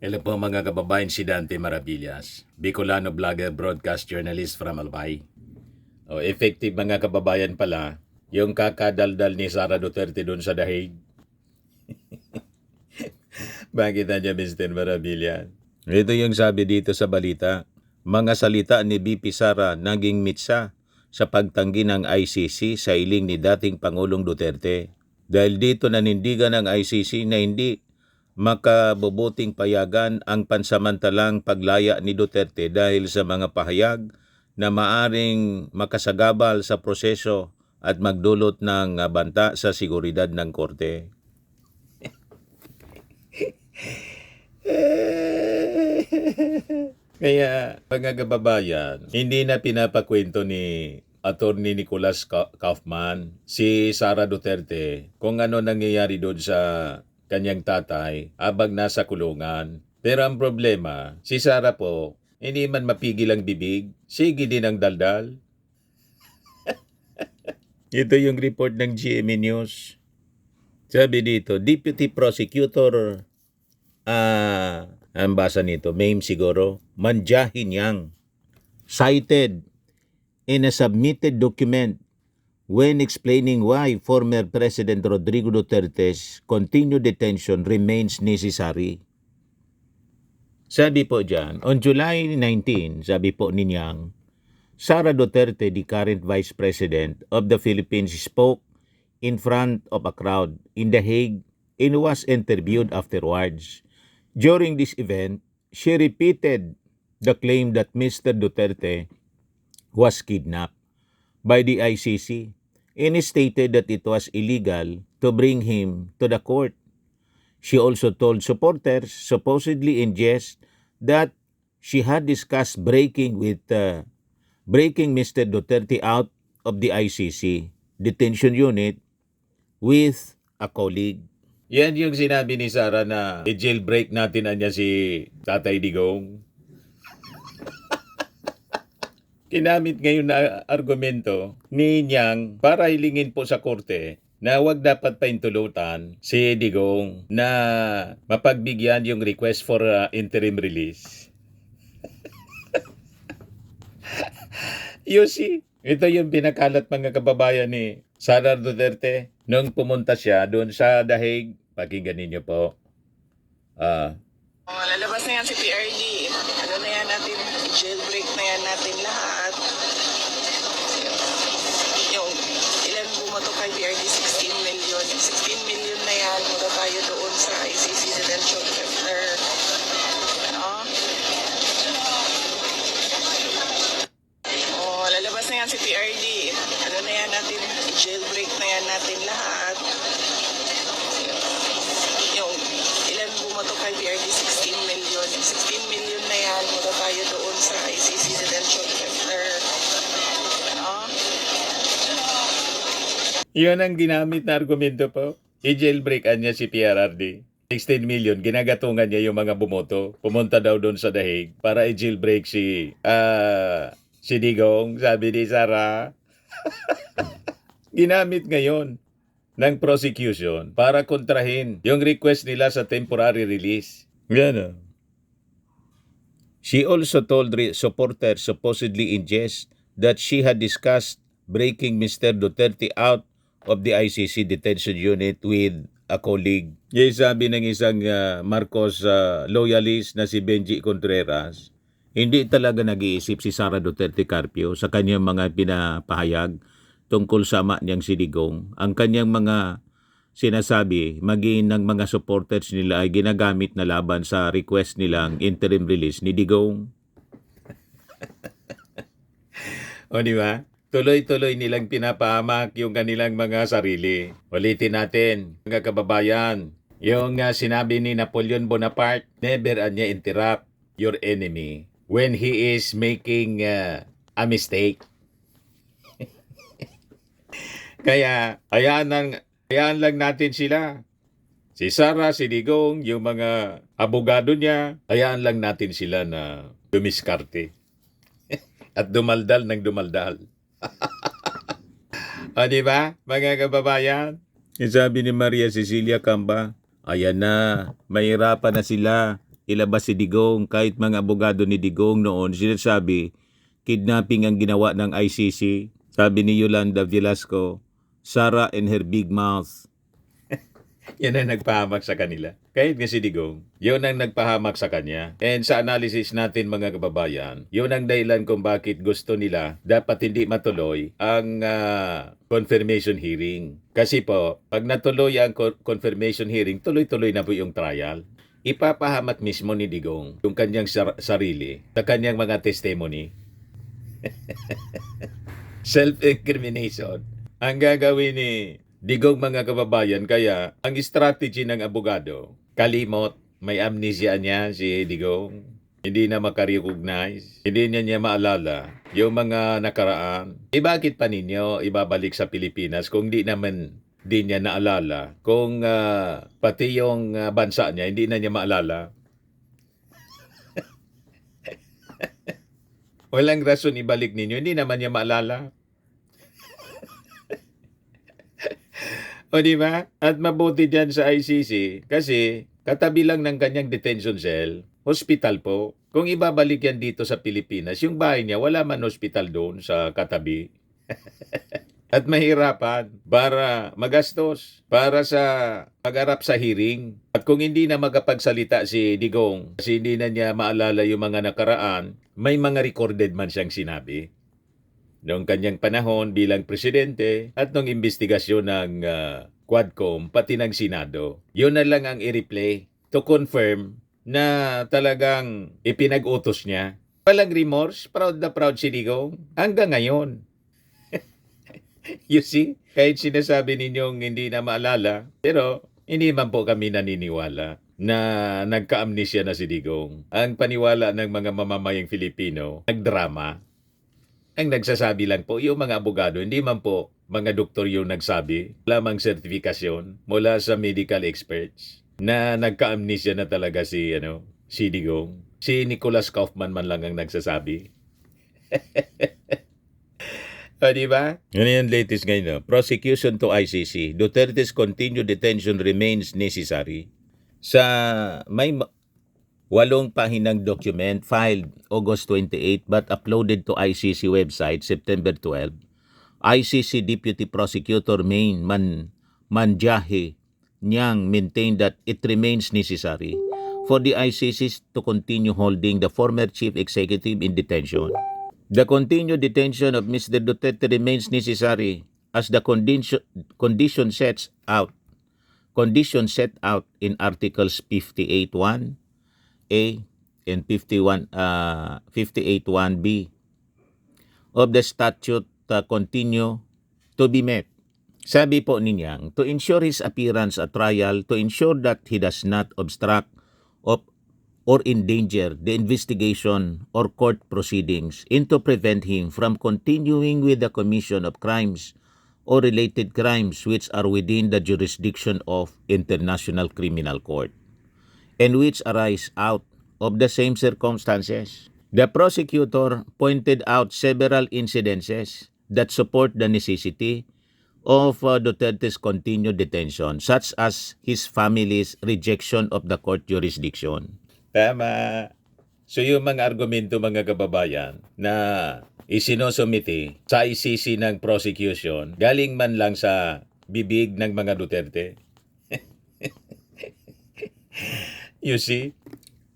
Hello po mga kababayan, si Dante Maravillas, Bicolano vlogger, broadcast journalist from Albay. Effective mga kababayan pala, yung kakadaldal ni Sara Duterte doon sa dahig. Bakit na niya, Mr. Maravillas? Ito yung sabi dito sa balita. Mga salita ni BP Sara naging mitsa sa pagtanggi ng ICC sa iling ni dating Pangulong Duterte. Dahil dito nanindigan ng ICC na hindi makabubuting payagan ang pansamantalang paglaya ni Duterte dahil sa mga pahayag na maaring makasagabal sa proseso at magdulot ng banta sa seguridad ng korte. Kaya, mga kababayan, hindi na pinapakwento ni Attorney Nicolas Kaufman si Sara Duterte kung ano nangyayari doon sa kanyang tatay habang nasa kulungan. Pero ang problema, si Sara po, hindi man mapigil ang bibig, sige din ang daldal. Ito yung report ng GMA News. Sabi dito, Deputy Prosecutor, ang basa nito, Mame siguro, Manjahinyang, cited in a submitted document when explaining why former President Rodrigo Duterte's continued detention remains necessary. Sabi po dyan, on July 19, sabi po ni Nyang, Sara Duterte, the current Vice President of the Philippines, spoke in front of a crowd in The Hague and was interviewed afterwards. During this event, she repeated the claim that Mr. Duterte was kidnapped by the ICC and stated that it was illegal to bring him to the court. She also told supporters, supposedly in jest, that she had discussed breaking Mr. Duterte out of the ICC detention unit with a colleague. Yan yung sinabi ni Sara na i-jailbreak natin anya si Tatay Digong. Kinamit ngayon na argumento ni Nyang para hilingin po sa korte na wag dapat paintulutan si Digong na mapagbigyan yung request for interim release. You see, ito yung pinakalat mga kababayan ni Sara Duterte nung pumunta siya doon sa dahig. Pakinggan ninyo po. Lalabas na yan si PRD. Ano na yan natin, jailbreak na yan natin lahat. Yung ilan bumoto kay PRD, 16 million. Yung 16 million na yan, muna tayo doon sa ICC detention center. Lalabas na yan si PRD. Ano na yan natin, jailbreak na yan natin lahat. Yung ilan bumoto kay PRD, 16 million. Yung 16 million na yan, muna tayo doon sa ICC detention center. Yun ang ginamit na argumento po. I-jailbreak niya si PRRD. 16 million, ginagatungan niya yung mga bumoto. Pumunta daw doon sa dahig para i-jailbreak si Digong, sabi ni Sara. Ginamit ngayon ng prosecution para kontrahin yung request nila sa temporary release. Yan. She also told supporters, supposedly in jest, that she had discussed breaking Mr. Duterte out of the ICC detention unit with a colleague. Yung sabi ng isang Marcos loyalist na si Benji Contreras, hindi talaga nag-iisip si Sara Duterte Carpio sa kanyang mga pinapahayag tungkol sa ama niyang si Digong. Ang kanyang mga sinasabi, maging ng mga supporters nila ay ginagamit na laban sa request nilang interim release ni Digong. O di ba? Tuloy-tuloy nilang pinapahamak yung kanilang mga sarili. Ulitin natin, mga kababayan, yung sinabi ni Napoleon Bonaparte, never niya interrupt your enemy when he is making a mistake. Kaya, hayaan lang natin sila. Si Sara, si Digong, yung mga abogado niya, hayaan lang natin sila na dumiskarte. At dumaldal ng dumaldal. O diba, mga kababayan? Sabi ni Maria Cecilia Camba, ayan na, mahirapan na sila ilabas si Digong. Kahit mga abogado ni Digong noon, sinasabi, kidnapping ang ginawa ng ICC. Sabi ni Yolanda Velasco, Sarah and her big mouth. Yan ang nagpahamak sa kanila. Kahit nga si Digong, yun ang nagpahamak sa kanya. And sa analysis natin mga kababayan, yun ang dahilan kung bakit gusto nila dapat hindi matuloy ang confirmation hearing. Kasi po, pag natuloy ang confirmation hearing, tuloy-tuloy na po yung trial. Ipapahamak mismo ni Digong yung kanyang sarili sa kanyang mga testimony. Self-incrimination ang gagawin ni Digong mga kababayan. Kaya ang strategy ng abogado, kalimot, may amnesia niya si Digong. Hindi na makarecognize, hindi niya maalala yung mga nakaraan. Bakit pa ninyo ibabalik sa Pilipinas kung di naman di niya naalala? Kung pati yung bansa niya, hindi na niya maalala. Walang rason ibalik ninyo, hindi naman niya maalala. O di ba? At mabuti dyan sa ICC kasi katabi lang ng kanyang detention cell, hospital po. Kung ibabalik yan dito sa Pilipinas, yung bahay niya, wala man hospital doon sa katabi. At mahirapan para magastos, para sa pagharap sa hearing. At kung hindi na magapagsalita si Digong, kasi hindi na niya maalala yung mga nakaraan, may mga recorded man siyang sinabi noong kanyang panahon bilang presidente at noong investigasyon ng Quadcom pati ng Senado. Yun na lang ang i-replay to confirm na talagang ipinag-utos niya. Walang remorse, proud na proud si Digong hanggang ngayon. You see, kahit sinasabi ninyong hindi na maalala, pero hindi man po kami naniniwala na nagka-amnesia na si Digong. Ang paniwala ng mga mamamayang Filipino, nagdrama. Ang nagsasabi lang po, yung mga abogado, hindi man po mga doktor yung nagsabi, lamang sertifikasyon mula sa medical experts na nagka-amnesia na talaga si Digong. Si Nicholas Kaufman man lang ang nagsasabi. O, diba? Ano yung latest ngayon? No? Prosecution to ICC. Duterte's continued detention remains necessary. Sa may 8 pahinang document filed August 28 but uploaded to ICC website September 12, ICC Deputy Prosecutor Main Manjahe Nyang maintained that it remains necessary for the ICC to continue holding the former chief executive in detention. The continued detention of Mr. Duterte remains necessary as the condition set out in Articles 58.1 A and 58.1b of the statute continue to be met. Sabi po ninyang, to ensure his appearance at trial, to ensure that he does not obstruct or endanger the investigation or court proceedings, and to prevent him from continuing with the commission of crimes or related crimes which are within the jurisdiction of International Criminal Court, and which arise out of the same circumstances. The prosecutor pointed out several incidences that support the necessity of Duterte's continued detention, such as his family's rejection of the court jurisdiction. Tama. So yung mga argumento mga kababayan na isinosumiti sa ICC ng prosecution, galing man lang sa bibig ng mga Duterte. You see?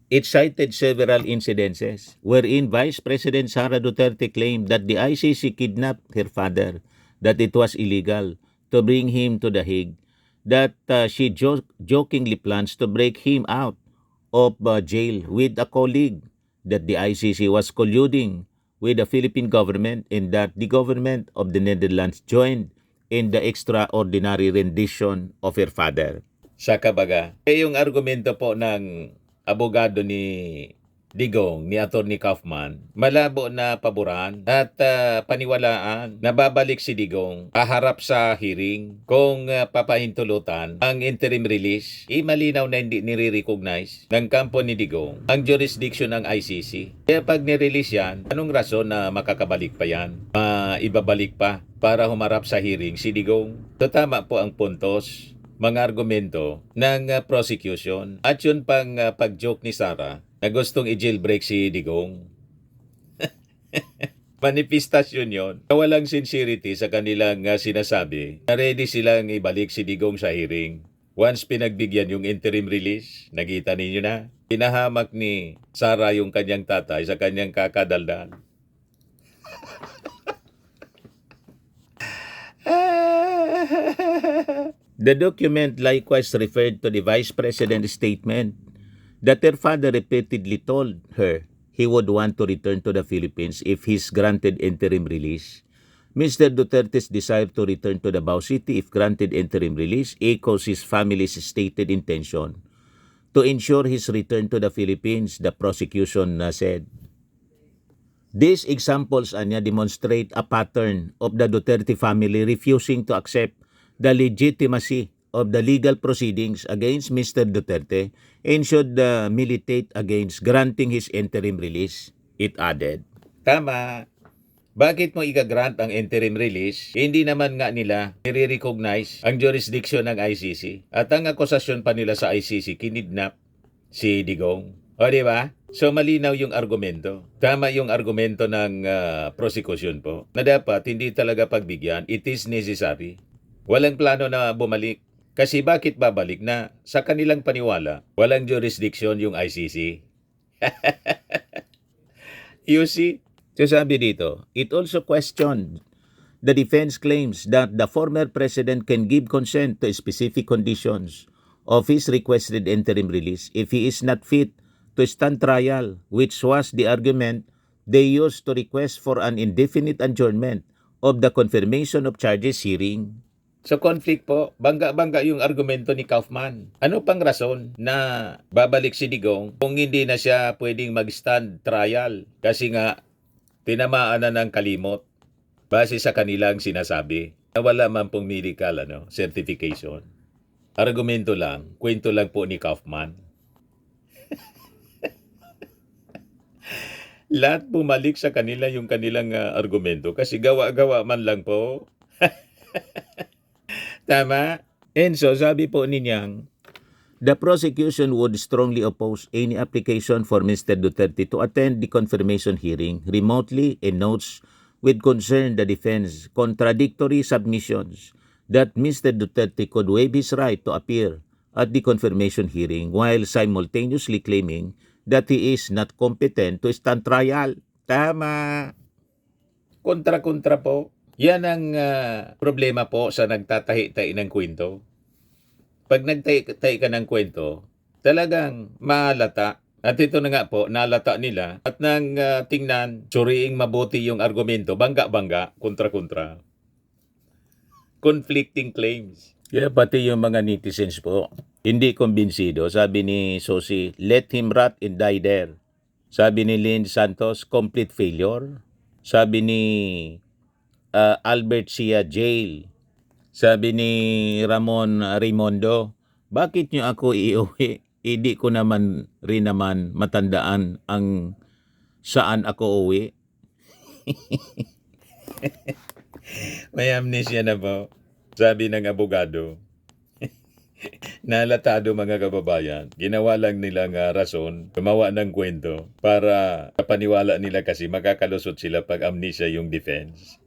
It cited several incidences wherein Vice President Sara Duterte claimed that the ICC kidnapped her father, that it was illegal to bring him to The Hague, that she jokingly plans to break him out of jail with a colleague, that the ICC was colluding with the Philippine government, and that the government of the Netherlands joined in the extraordinary rendition of her father. Sa kabaga, yung argumento po ng abogado ni Digong, ni Attorney Kaufman, malabo na paboran at paniwalaan na babalik si Digong haharap sa hearing kung papahintulutan ang interim release. Malinaw na hindi nire-recognize ng kampo ni Digong ang jurisdiction ng ICC. Kaya pag nirelease yan, anong rason na makakabalik pa yan? Ibabalik pa para humarap sa hearing si Digong? So tama po ang puntos mga argumento ng prosecution. At yun pang pag-joke ni Sara na gustong i-jailbreak si Digong. Manifestasyon yon na walang sincerity sa kanilang sinasabi na ready silang ibalik si Digong sa hearing. Once pinagbigyan yung interim release, nakita ninyo na, pinahamak ni Sara yung kanyang tatay sa kanyang kakadaldal. The document likewise referred to the Vice President's statement that her father repeatedly told her he would want to return to the Philippines if he's granted interim release. Mr. Duterte's desire to return to Davao City if granted interim release echoes his family's stated intention to ensure his return to the Philippines, the prosecution said. These examples demonstrate a pattern of the Duterte family refusing to accept the legitimacy of the legal proceedings against Mr. Duterte and should militate against granting his interim release, it added. Tama. Bakit mo ika-grant ang interim release? Hindi naman nga nila nire-recognize ang jurisdiction ng ICC. At ang akusasyon pa nila sa ICC, kinidnap si Digong. O di ba? So malinaw yung argumento. Tama yung argumento ng prosecution po na dapat hindi talaga pagbigyan. It is necessary. Walang plano na bumalik. Kasi bakit babalik na sa kanilang paniwala, walang jurisdiction yung ICC? You see? So sabi dito, it also questioned the defense claims that the former president can give consent to specific conditions of his requested interim release if he is not fit to stand trial, which was the argument they used to request for an indefinite adjournment of the confirmation of charges hearing. So conflict po, bangga-bangga yung argumento ni Kaufman. Ano pang rason na babalik si Digong kung hindi na siya pwedeng mag-stand trial? Kasi nga, tinamaan na ng kalimot base sa kanilang sinasabi na wala man pong medical certification. Argumento lang, kwento lang po ni Kaufman. Lahat bumalik sa kanila yung kanilang argumento kasi gawa-gawa man lang po. Tama? And so, sabi po ninyang, the prosecution would strongly oppose any application for Mr. Duterte to attend the confirmation hearing remotely and notes with concern the defense contradictory submissions that Mr. Duterte could waive his right to appear at the confirmation hearing while simultaneously claiming that he is not competent to stand trial. Tama. Kontra-kontra po. Yan ang problema po sa nagtatahi-tahi ng kwento. Pag nagtahi ka ng kwento, talagang mahalata. At ito na nga po, nalata nila. At nang tingnan, suriing mabuti yung argumento, bangga-bangga, kontra-kontra. Conflicting claims. Kaya pati yung mga netizens po, hindi kumbinsido. Sabi ni Sosi, let him rot and die there. Sabi ni Lynn Santos, complete failure. Sabi ni Albert Sia, jail. Sabi ni Ramon Raimondo, bakit nyo ako iuwi? Hindi ko naman rin naman matandaan ang saan ako uwi. May amnesia na po. Sabi ng abogado. Nalatado mga kababayan, ginawa lang nilang rason, gumawa ng kwento para paniwala nila kasi makakalusot sila pag amnesia yung defense.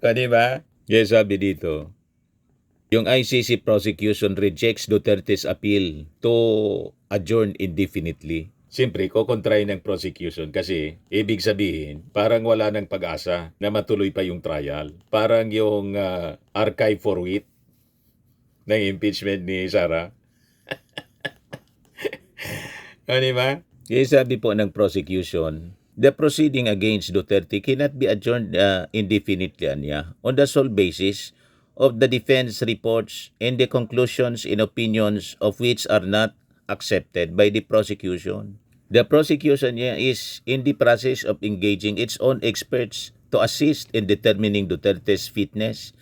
O diba? Kaya sabi dito, yung ICC prosecution rejects Duterte's appeal to adjourn indefinitely. Siyempre, kukontrahin ng prosecution kasi ibig sabihin, parang wala ng pag-asa na matuloy pa yung trial. Parang yung archive for wit ng impeachment ni Sara. O diba? Kaya sabi po ng prosecution, the proceeding against Duterte cannot be adjourned indefinitely on the sole basis of the defense reports and the conclusions and opinions of which are not accepted by the prosecution. The prosecution is in the process of engaging its own experts to assist in determining Duterte's fitness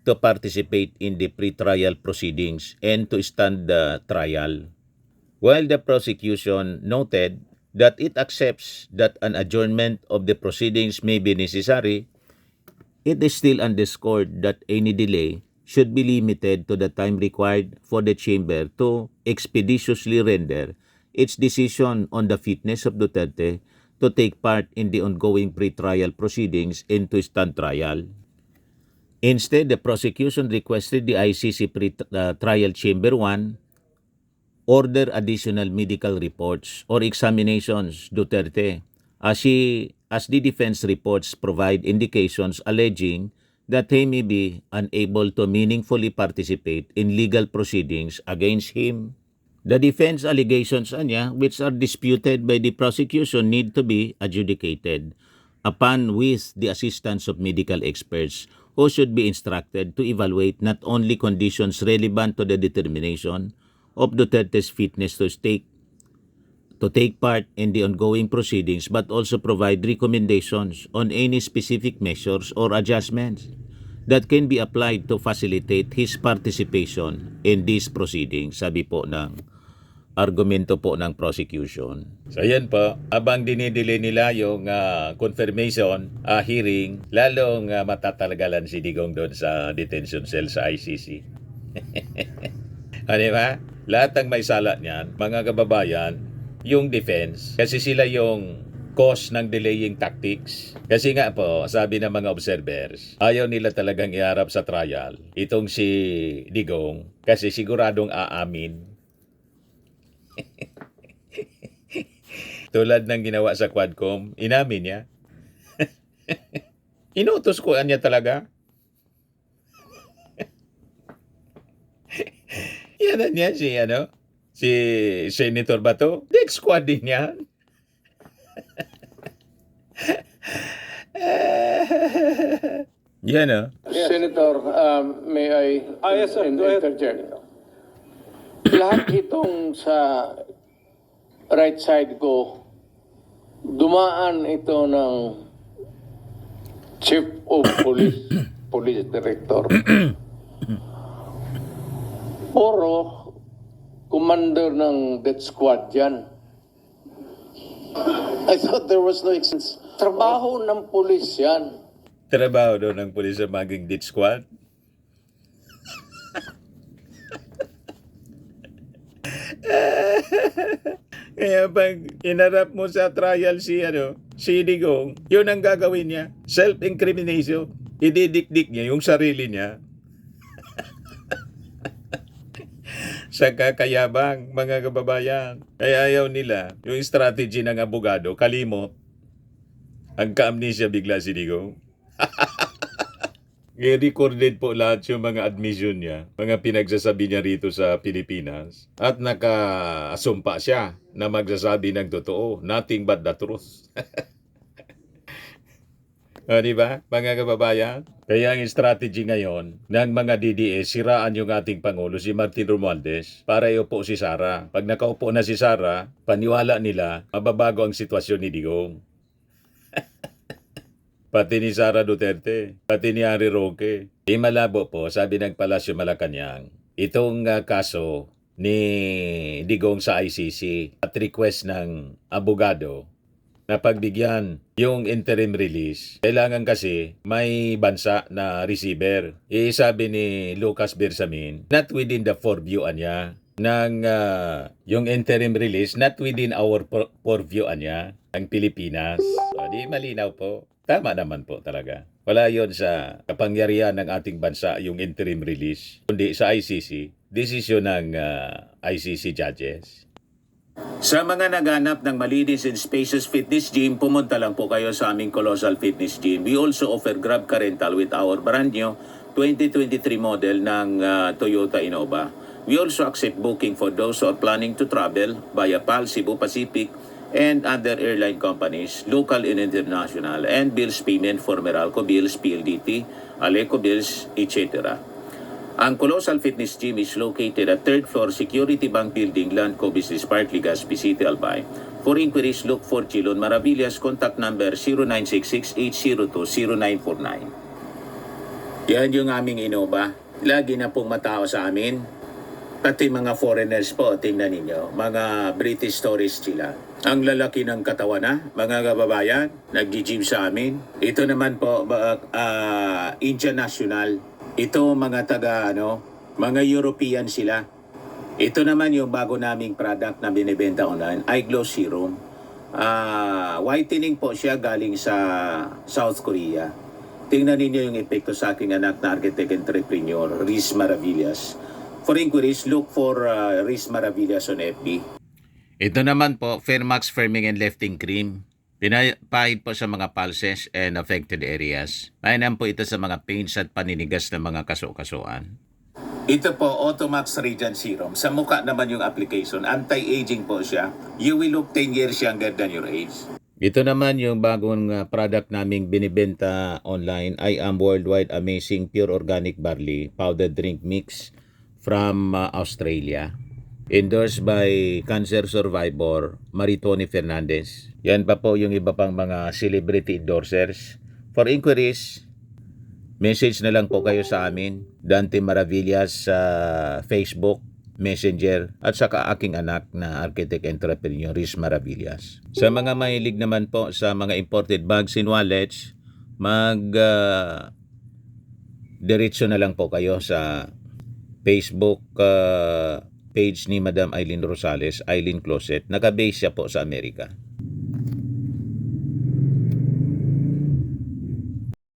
to participate in the pre-trial proceedings and to stand the trial. While the prosecution noted that it accepts that an adjournment of the proceedings may be necessary, it is still underscored that any delay should be limited to the time required for the chamber to expeditiously render its decision on the fitness of Duterte to take part in the ongoing pre-trial proceedings into stand trial. Instead, the prosecution requested the ICC Trial Chamber 1 order additional medical reports or examinations Duterte as the defense reports provide indications alleging that he may be unable to meaningfully participate in legal proceedings against him. The defense allegations anya, which are disputed by the prosecution, need to be adjudicated upon with the assistance of medical experts who should be instructed to evaluate not only conditions relevant to the determination of Duterte's fitness to take part in the ongoing proceedings, but also provide recommendations on any specific measures or adjustments that can be applied to facilitate his participation in these proceedings, sabi po ng argumento po ng prosecution. So yan po, abang dinidelay nila yung confirmation hearing, lalong matatalagalan si Digong doon sa detention cell sa ICC. Ano ba? Lahat ng may sala niyan, mga kababayan, yung defense, kasi sila yung cause ng delaying tactics. Kasi nga po, sabi ng mga observers, ayaw nila talagang iharap sa trial itong si Digong kasi siguradong aamin. Tulad ng ginawa sa Quadcom, inamin niya. Inutos ko niya talaga. Yan niya si Senator Bato. Dex squad din yan. Yan Senator, may I yes, sir. Go ahead. interject? Lahat itong sa right side ko, dumaan ito ng Chief of Police, Police Director. Puro commander ng death squad yan. I thought there was no excess. Trabaho ng pulis yan. Trabaho doon ng pulis sa maging death squad. Kaya pag inarap mo sa trial si Digong, yun ang gagawin niya. Self-incrimination. Ididikdik niya yung sarili niya. Sa kakayabang, mga kababayan. Kaya ayaw nila yung strategy ng abogado, kalimot. Ang ka-amnesia bigla si Digong. I-recorded po lahat yung mga admission niya, mga pinagsasabi niya rito sa Pilipinas. At naka-asumpa siya na magsasabi ng totoo. Nothing but the truth. Diba, mga kababayan? Kaya ang strategy ngayon ng mga DDS, siraan yung ating Pangulo, si Martin Romualdez, para iupo si Sara. Pag nakaupo na si Sara, paniwala nila, mababago ang sitwasyon ni Digong. Pati ni Sara Duterte, pati ni Harry Roque. Malabo po, sabi ng Palasyo Malacanang, itong kaso ni Digong sa ICC at request ng abogado na pagbigyan yung interim release. Kailangan kasi may bansa na receiver. Sabi ni Lucas Bersamin, not within the purview niya ng yung interim release, not within our purview niya, ang Pilipinas. So, di malinaw po. Tama naman po talaga. Wala yon sa kapangyarihan ng ating bansa yung interim release, kundi sa ICC, desisyon ng ICC judges. Sa mga naghanap ng malinis and spacious fitness gym, pumunta lang po kayo sa aming Colossal Fitness Gym. We also offer Grab Car Rental with our brand new 2023 model ng Toyota Innova. We also accept booking for those who are planning to travel via PAL, Cebu Pacific, and other airline companies, local and international, and bills payment for Meralco Bills, PLDT, Aleco Bills, etc. Ang Colossal Fitness Gym is located at 3rd floor Security Bank Building, Landco Business Park, Legazpi City, Albay. For inquiries, look for Chilon Maravillas. Contact number 0966-802-0949. Yan yung aming Innova. Lagi na pong matao sa amin. Pati mga foreigners po, tingnan ninyo. Mga British tourists sila. Ang lalaki ng katawan na, mga kababayan, nag-gym sa amin. Ito naman po, Indian National. Ito mga mga European sila. Ito naman yung bago naming product na binibenta online, Eye Glow Serum. Whitening po siya galing sa South Korea. Tingnan ninyo yung epekto sa aking anak na architect entrepreneur, Riz Maravillas. For inquiries, look for Riz Maravillas on FB. Ito naman po, Fairmax Firming and Lifting Cream. Pinapahid po sa mga pulses and affected areas. Mainam po ito sa mga pains at paninigas ng mga kaso-kasuan. Ito po, Automax Radiant Serum. Sa mukha naman yung application. Anti-aging po siya. You will look 10 years younger than your age. Ito naman yung bagong product naming binibenta online. I am Worldwide Amazing Pure Organic Barley Powdered Drink Mix from Australia. Endorsed by cancer survivor Maritoni Fernandez. Yan pa po yung iba pang mga celebrity endorsers. For inquiries, message na lang po kayo sa amin, Dante Maravillas sa Facebook, Messenger, at saka aking anak na architect entrepreneur, Riz Maravillas. Sa mga mahilig naman po sa mga imported bags and wallets, diretso na lang po kayo sa Facebook page ni Madam Eileen Rosales, Eileen Closet. Naka-base siya po sa Amerika.